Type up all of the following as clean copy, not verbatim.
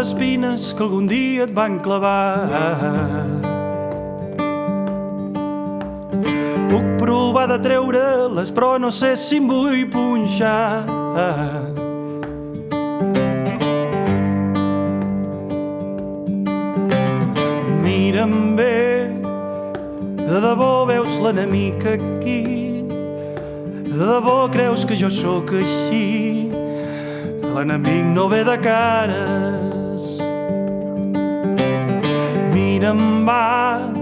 espines que algun dia et van clavar. Puc provar de treure-les, però no sé si em vull punxar. Mira'm bé, de debò veus l'enemic aquí? De debò creus que jo sóc així? L'enemic no ve de cares. Mira'm, va,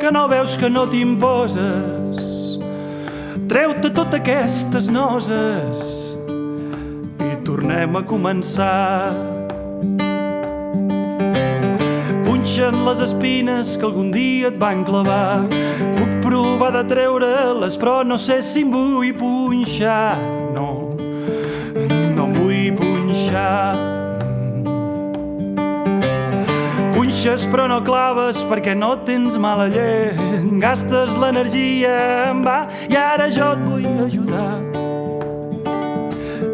que no veus que no t'imposes. Treu-te totes aquestes noses i tornem a començar. Punxen les espines que algun dia et van clavar. Puc provar de treure-les, però no sé si em vull punxar. No em vull punxar. Punxes però no claves perquè no tens mala llet. Gastes l'energia en va i ara jo et vull ajudar.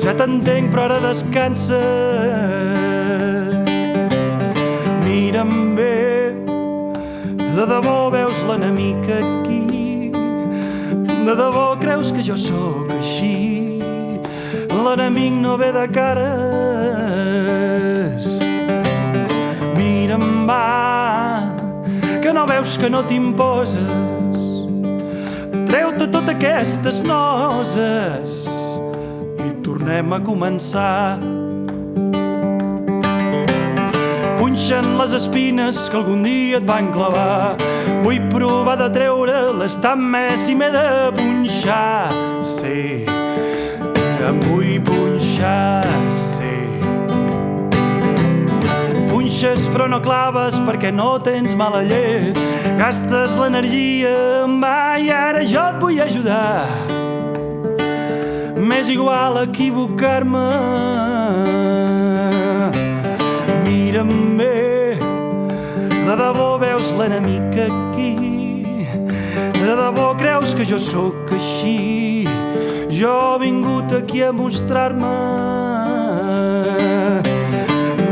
Ja t'entenc però ara descansa. Mira'm bé, de debò veus l'enemic aquí? De debò creus que jo sóc així? L'enemic no ve de cares. Mira'm, va, que no veus que no t'imposes. Treu-te totes aquestes noses i tornem a començar. Punxen les espines que algun dia et van clavar. Vull provar de treure-les també si m'he de punxar. Sí, em vull punxar, sí. Punxes però no claves perquè no tens mala llet. Gastes l'energia en va i ara jo et vull ajudar. M'és igual equivocar-me. Mira'm bé, de debò veus l'enemic aquí? De debò creus que jo sóc així? Jo he vingut aquí a mostrar-me.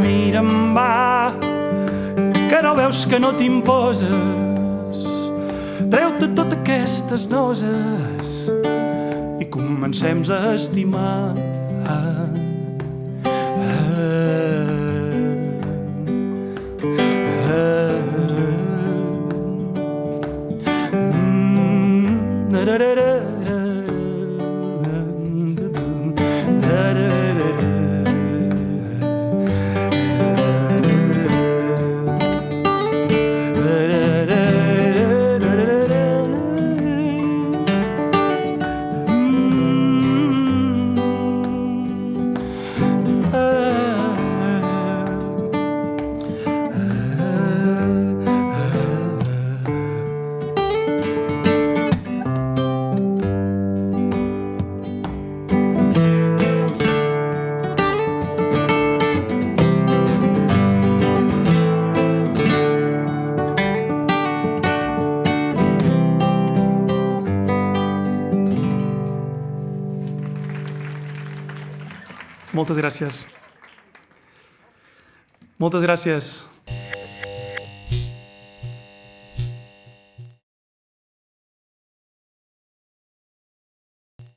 Mira'm, va, que no veus que no t'imposes. Treu-te totes aquestes noses i comencem a estimar. Moltes gràcies. Moltes gràcies.